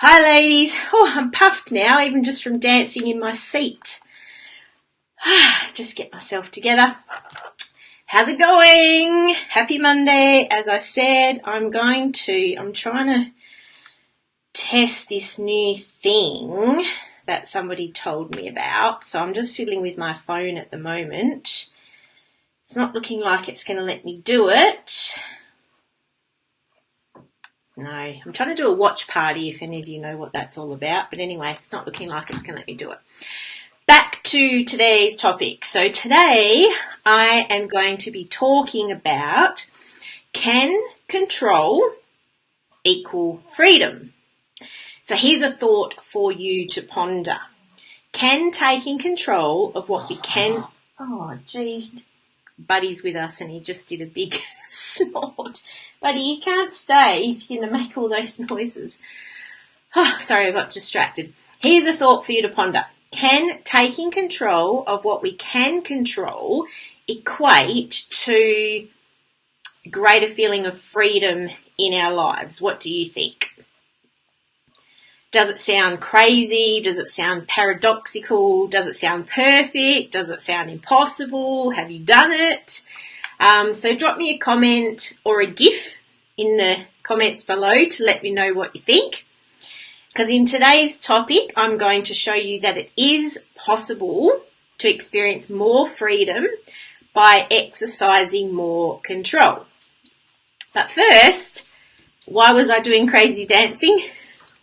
Hi ladies. Oh, I'm puffed now, even just from dancing in my seat. Just get myself together. How's it going? Happy Monday. As I said, I'm trying to test this new thing that somebody told me about. So I'm just fiddling with my phone at the moment. It's not looking like it's going to let me do it. No, I'm trying to do a watch party if any of you know what that's all about. But anyway, it's not looking like it's going to let me do it. Back to today's topic. So today I am going to be talking about, can control equal freedom? So here's a thought for you to ponder. Can taking control of what we can... Oh, geez. Buddy's with us and he just did a big snort. Buddy, you can't stay if you're going to make all those noises. Oh, sorry, I got distracted. Here's a thought for you to ponder. Can taking control of what we can control equate to greater feeling of freedom in our lives? What do you think? Does it sound crazy? Does it sound paradoxical? Does it sound perfect? Does it sound impossible? Have you done it? So drop me a comment or a GIF in the comments below to let me know what you think. Because in today's topic, I'm going to show you that it is possible to experience more freedom by exercising more control. But first, why was I doing crazy dancing?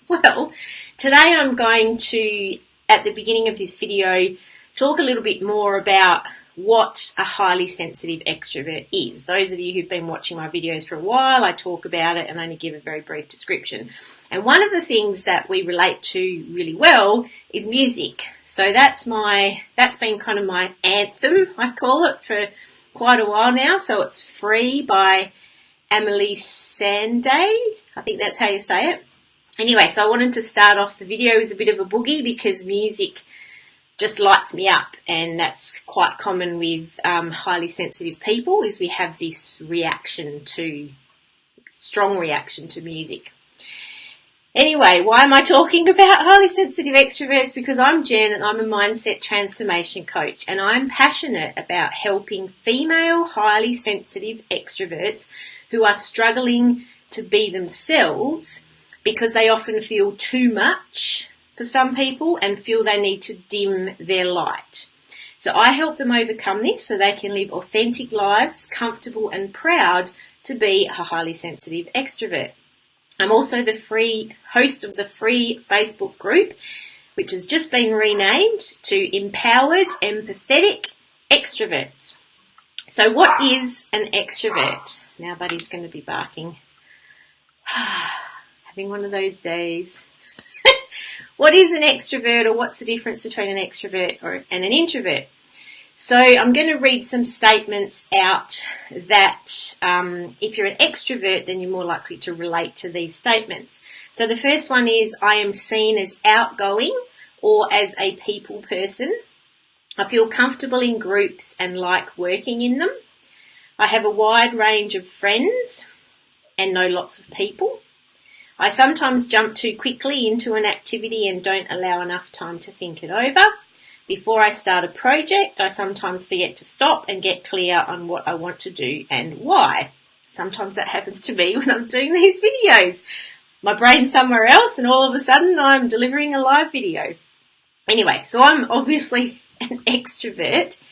Well, today I'm going to, at the beginning of this video, talk a little bit more about what a highly sensitive extrovert is. Those of you who've been watching my videos for a while, I talk about it and only give a very brief description. And one of the things that we relate to really well is music. So that's been kind of my anthem, I call it, for quite a while now. So it's Free by Emily Sandé. I think that's how you say it. Anyway, so I wanted to start off the video with a bit of a boogie because music just lights me up, and that's quite common with highly sensitive people, is we have this strong reaction to music. Anyway, why am I talking about highly sensitive extroverts? Because I'm Jen and I'm a mindset transformation coach, and I'm passionate about helping female highly sensitive extroverts who are struggling to be themselves because they often feel too much for some people and feel they need to dim their light. So I help them overcome this so they can live authentic lives, comfortable and proud to be a highly sensitive extrovert. I'm also the free host of the free Facebook group, which has just been renamed to Empowered Empathetic Extroverts. So what is an extrovert? Now Buddy's going to be barking. Having one of those days. What is an extrovert, or what's the difference between an extrovert and an introvert? So I'm going to read some statements out that if you're an extrovert, then you're more likely to relate to these statements. So the first one is, I am seen as outgoing or as a people person. I feel comfortable in groups and like working in them. I have a wide range of friends and know lots of people. I sometimes jump too quickly into an activity and don't allow enough time to think it over. Before I start a project, I sometimes forget to stop and get clear on what I want to do and why. Sometimes that happens to me when I'm doing these videos. My brain's somewhere else and all of a sudden I'm delivering a live video. Anyway, so I'm obviously an extrovert.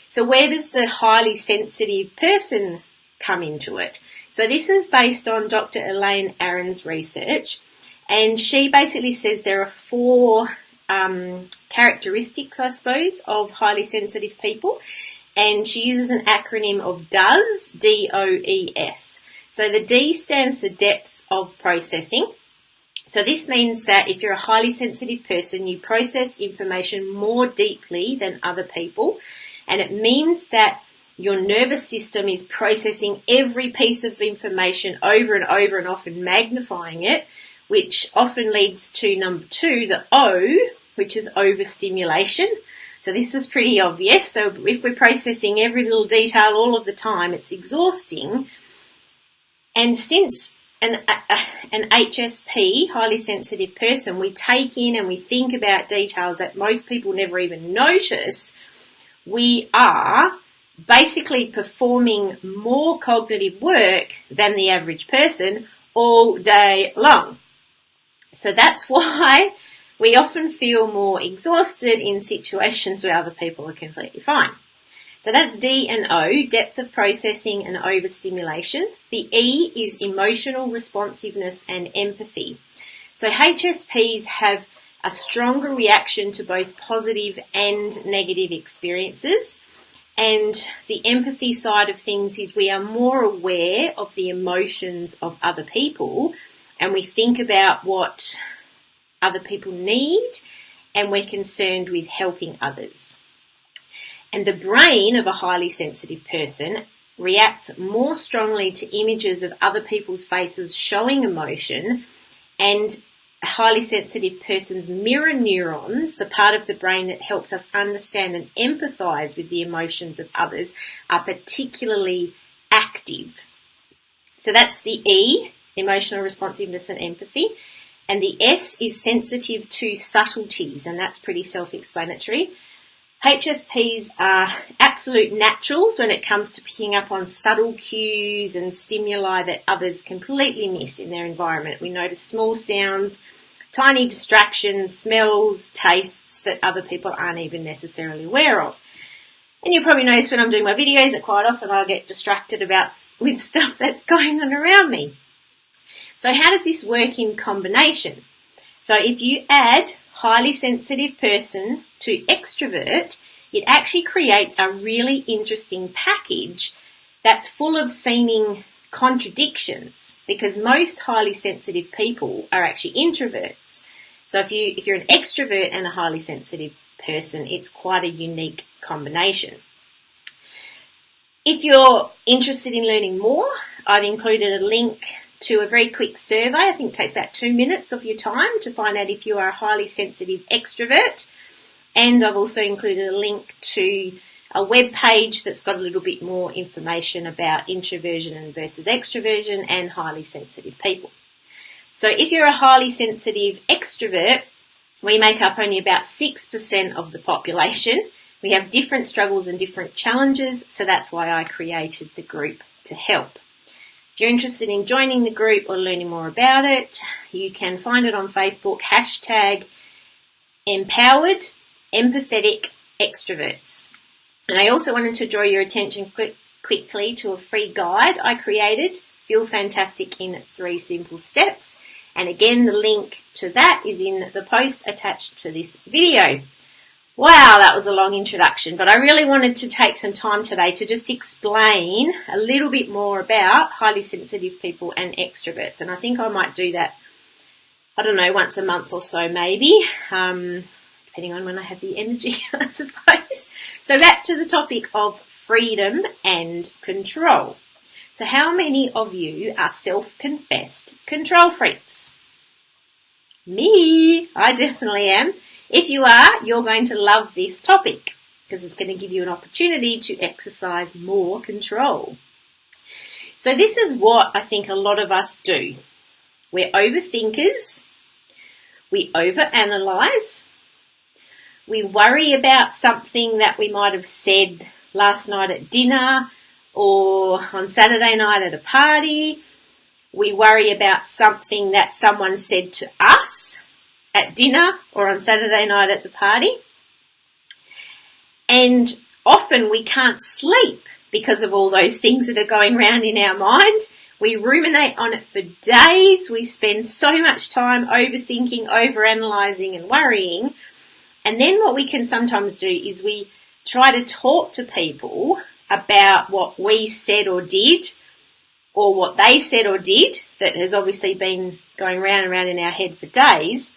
So where does the highly sensitive person come into it? So this is based on Dr. Elaine Aron's research, and she basically says there are 4 characteristics, I suppose, of highly sensitive people, and she uses an acronym of DOES, D-O-E-S. So the D stands for depth of processing. So this means that if you're a highly sensitive person, you process information more deeply than other people, and it means that your nervous system is processing every piece of information over and over and often magnifying it, which often leads to number 2, the O, which is overstimulation. So this is pretty obvious. So if we're processing every little detail all of the time, it's exhausting. And since an HSP, highly sensitive person, we take in and we think about details that most people never even notice. We are basically performing more cognitive work than the average person all day long. So that's why we often feel more exhausted in situations where other people are completely fine. So that's D and O, depth of processing and overstimulation. The E is emotional responsiveness and empathy. So HSPs have a stronger reaction to both positive and negative experiences. And the empathy side of things is we are more aware of the emotions of other people, and we think about what other people need, and we're concerned with helping others. And the brain of a highly sensitive person reacts more strongly to images of other people's faces showing emotion, and a highly sensitive person's mirror neurons, the part of the brain that helps us understand and empathise with the emotions of others, are particularly active. So that's the E, emotional responsiveness and empathy. And the S is sensitive to subtleties, and that's pretty self-explanatory. HSPs are absolute naturals when it comes to picking up on subtle cues and stimuli that others completely miss in their environment. We notice small sounds, tiny distractions, smells, tastes that other people aren't even necessarily aware of. And you'll probably notice when I'm doing my videos that quite often I'll get distracted with stuff that's going on around me. So how does this work in combination? So if you add highly sensitive person to extrovert, it actually creates a really interesting package that's full of seeming contradictions, because most highly sensitive people are actually introverts. So if you're an extrovert and a highly sensitive person, it's quite a unique combination. If you're interested in learning more, I've included a link to a very quick survey. I think it takes about 2 minutes of your time to find out if you are a highly sensitive extrovert. And I've also included a link to a web page that's got a little bit more information about introversion versus extroversion and highly sensitive people. So if you're a highly sensitive extrovert, we make up only about 6% of the population. We have different struggles and different challenges, so that's why I created the group to help. If you're interested in joining the group or learning more about it, you can find it on Facebook, #empowered empathetic extroverts. And I also wanted to draw your attention quickly to a free guide I created, Feel Fantastic in 3 Simple Steps. And again, the link to that is in the post attached to this video. Wow, that was a long introduction, but I really wanted to take some time today to just explain a little bit more about highly sensitive people and extroverts. And I think I might do that, I don't know, once a month or so maybe, depending on when I have the energy, I suppose. So back to the topic of freedom and control. So how many of you are self-confessed control freaks? Me, I definitely am. If you are, you're going to love this topic because it's going to give you an opportunity to exercise more control. So this is what I think a lot of us do. We're overthinkers. We overanalyze. We worry about something that we might have said last night at dinner or on Saturday night at a party. We worry about something that someone said to us at dinner or on Saturday night at the party. And often we can't sleep because of all those things that are going around in our mind. We ruminate on it for days. We spend so much time overthinking, overanalyzing and worrying. And then what we can sometimes do is we try to talk to people about what we said or did, or what they said or did that has obviously been going round and round in our head for days.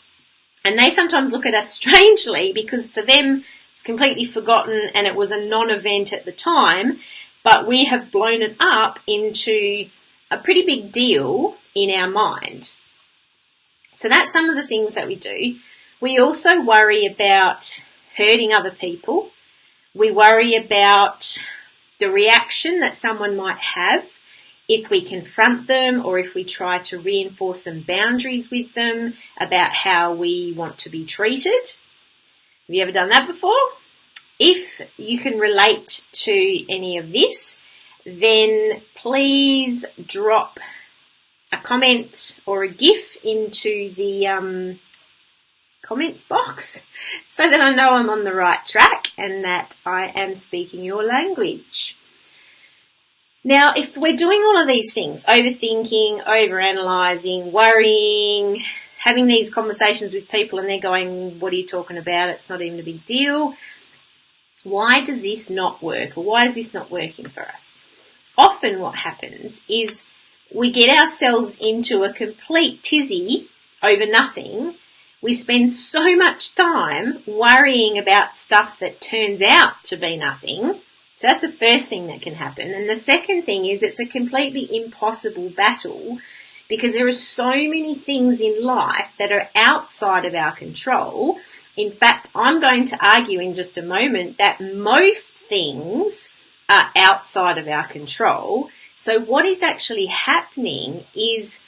And they sometimes look at us strangely because for them it's completely forgotten and it was a non-event at the time, but we have blown it up into a pretty big deal in our mind. So that's some of the things that we do. We also worry about hurting other people. We worry about the reaction that someone might have if we confront them or if we try to reinforce some boundaries with them about how we want to be treated. Have you ever done that before? If you can relate to any of this, then please drop a comment or a GIF into the comments box so that I know I'm on the right track and that I am speaking your language. Now, if we're doing all of these things, overthinking, overanalyzing, worrying, having these conversations with people and they're going, what are you talking about? It's not even a big deal. Why does this not work, or why is this not working for us? Often what happens is we get ourselves into a complete tizzy over nothing. We spend so much time worrying about stuff that turns out to be nothing. So that's the first thing that can happen. And the second thing is it's a completely impossible battle because there are so many things in life that are outside of our control. In fact, I'm going to argue in just a moment that most things are outside of our control. So what is actually happening is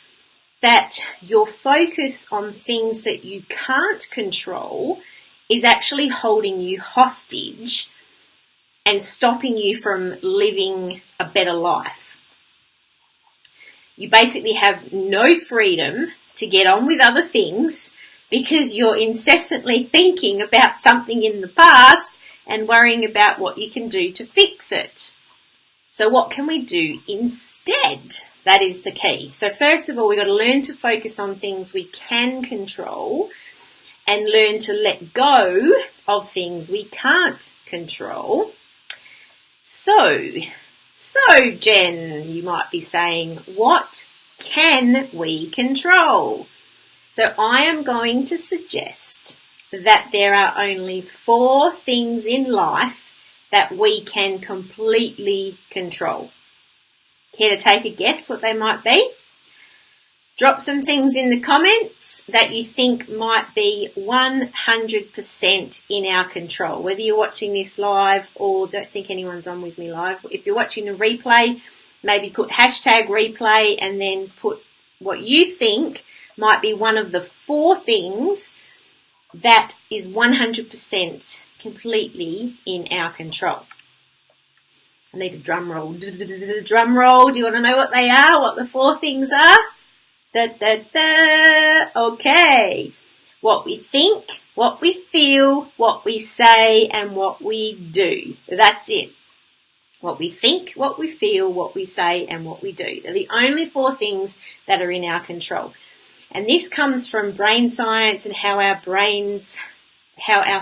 that your focus on things that you can't control is actually holding you hostage and stopping you from living a better life. You basically have no freedom to get on with other things because you're incessantly thinking about something in the past and worrying about what you can do to fix it. So what can we do instead? That is the key. So first of all, we've got to learn to focus on things we can control and learn to let go of things we can't control. So Jen, you might be saying, what can we control? So I am going to suggest that there are only 4 things in life that we can completely control. Care to take a guess what they might be? Drop some things in the comments that you think might be 100% in our control, whether you're watching this live or don't think anyone's on with me live. If you're watching a replay, maybe put hashtag replay and then put what you think might be one of the 4 things that is 100% completely in our control. I need a drum roll. Drum roll. Do you want to know what they are? What the 4 things are? Okay. What we think, what we feel, what we say, and what we do. That's it. What we think, what we feel, what we say, and what we do. They're the only 4 things that are in our control. And this comes from brain science and how our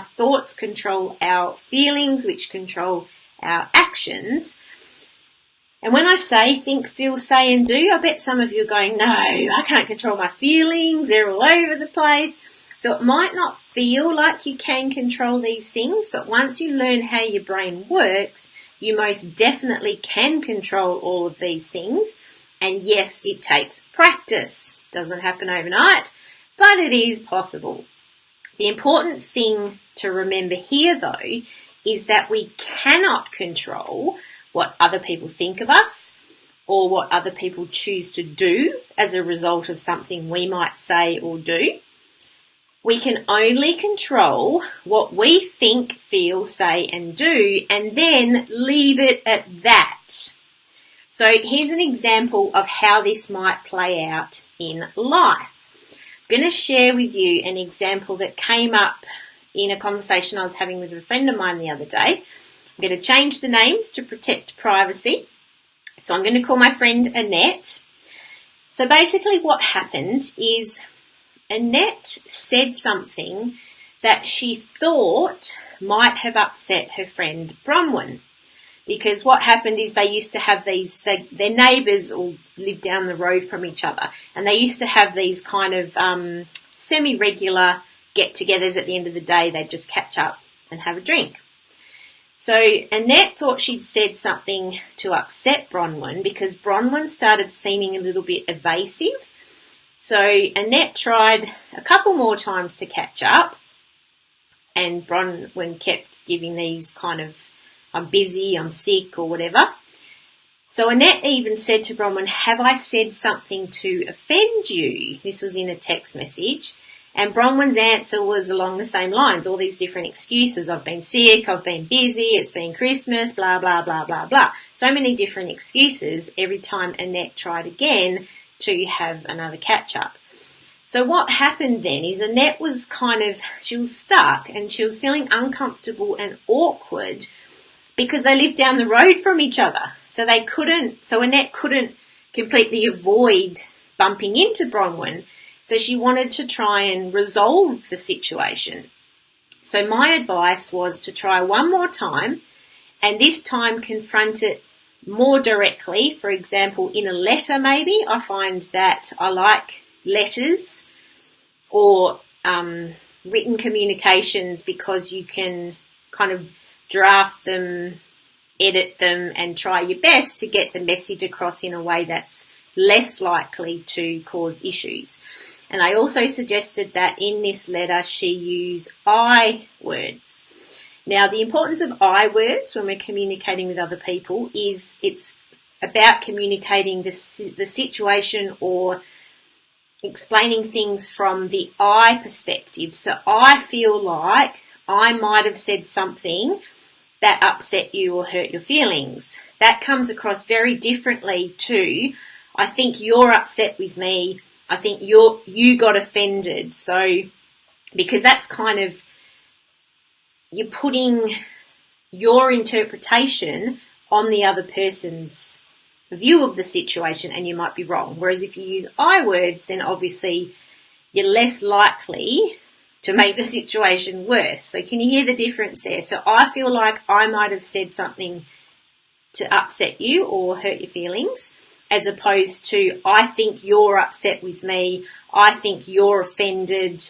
thoughts control our feelings, which control our actions. And when I say think, feel, say and do, I bet some of you are going, no, I can't control my feelings. They're all over the place. So it might not feel like you can control these things, but once you learn how your brain works, you most definitely can control all of these things. And yes, it takes practice. Doesn't happen overnight, but it is possible. The important thing to remember here, though, is that we cannot control what other people think of us or what other people choose to do as a result of something we might say or do. We can only control what we think, feel, say and do, and then leave it at that. So here's an example of how this might play out in life. I'm going to share with you an example that came up in a conversation I was having with a friend of mine the other day. I'm going to change the names to protect privacy. So I'm going to call my friend Annette. So basically what happened is Annette said something that she thought might have upset her friend Bronwyn. Because what happened is they used to have these, their neighbours all lived down the road from each other. And they used to have these kind of semi-regular get-togethers at the end of the day. They'd just catch up and have a drink. So Annette thought she'd said something to upset Bronwyn because Bronwyn started seeming a little bit evasive. So Annette tried a couple more times to catch up, and Bronwyn kept giving these kind of, I'm busy, I'm sick or whatever. So Annette even said to Bronwyn, have I said something to offend you? This was in a text message. And Bronwyn's answer was along the same lines, all these different excuses. I've been sick, I've been busy, it's been Christmas, blah, blah, blah, blah, blah. So many different excuses every time Annette tried again to have another catch-up. So what happened then is Annette was she was stuck and she was feeling uncomfortable and awkward because they lived down the road from each other. So Annette couldn't completely avoid bumping into Bronwyn. So she wanted to try and resolve the situation. So my advice was to try one more time and this time confront it more directly. For example, in a letter maybe. I find that I like letters or written communications because you can kind of draft them, edit them and try your best to get the message across in a way that's less likely to cause issues. And I also suggested that in this letter she use I words. Now, the importance of I words when we're communicating with other people is it's about communicating the situation or explaining things from the I perspective. So I feel like I might have said something that upset you or hurt your feelings. That comes across very differently to I think you're upset with me. I think you got offended. So, because that's kind of, you're putting your interpretation on the other person's view of the situation and you might be wrong. Whereas if you use I words, then obviously you're less likely to make the situation worse. So can you hear the difference there? So I feel like I might have said something to upset you or hurt your feelings, as opposed to I think you're upset with me, I think you're offended,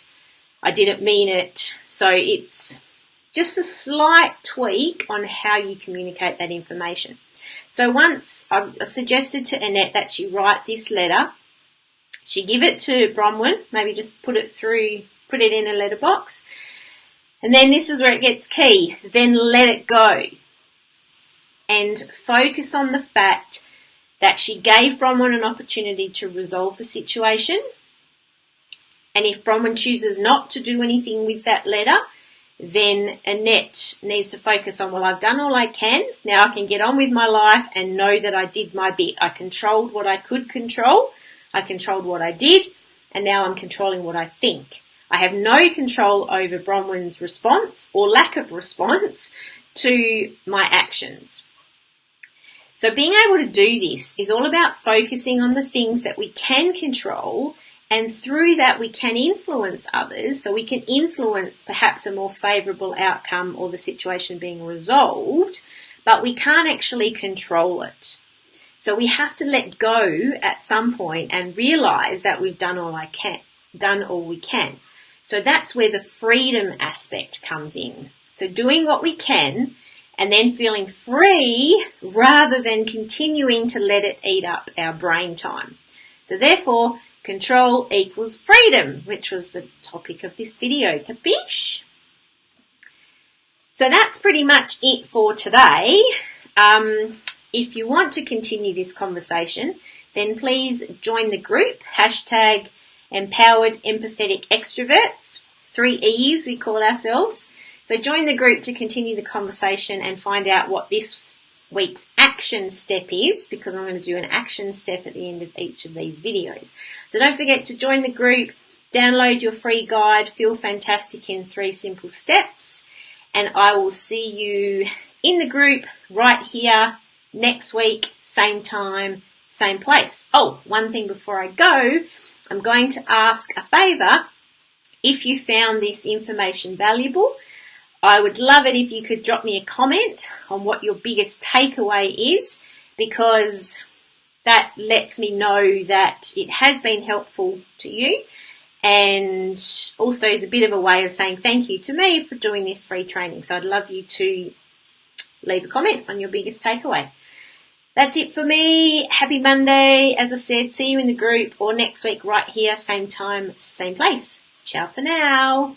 I didn't mean it. So it's just a slight tweak on how you communicate that information. So once I suggested to Annette that she write this letter, she give it to Bronwyn, maybe just put it in a letterbox. And then this is where it gets key. Then let it go. And focus on the fact that she gave Bronwyn an opportunity to resolve the situation. And if Bronwyn chooses not to do anything with that letter, then Annette needs to focus on, well, I've done all I can. Now I can get on with my life and know that I did my bit. I controlled what I could control. I controlled what I did. And now I'm controlling what I think. I have no control over Bronwyn's response or lack of response to my actions. So being able to do this is all about focusing on the things that we can control, and through that we can influence others. So we can influence perhaps a more favourable outcome or the situation being resolved, but we can't actually control it. So we have to let go at some point and realise that we've done all we can. So that's where the freedom aspect comes in. So doing what we can and then feeling free rather than continuing to let it eat up our brain time. So therefore, control equals freedom, which was the topic of this video. Capiche? So that's pretty much it for today. If you want to continue this conversation, then please join the group, # Empowered Empathetic Extroverts, 3 E's we call ourselves. So join the group to continue the conversation and find out what this week's action step is, because I'm going to do an action step at the end of each of these videos. So don't forget to join the group, download your free guide, Feel Fantastic in 3 Simple Steps, and I will see you in the group right here next week, same time, same place. Oh, one thing before I go, I'm going to ask a favour. If you found this information valuable, I would love it if you could drop me a comment on what your biggest takeaway is, because that lets me know that it has been helpful to you, and also is a bit of a way of saying thank you to me for doing this free training. So I'd love you to leave a comment on your biggest takeaway. That's it for me. Happy Monday. As I said, see you in the group or next week right here, same time, same place. Ciao for now.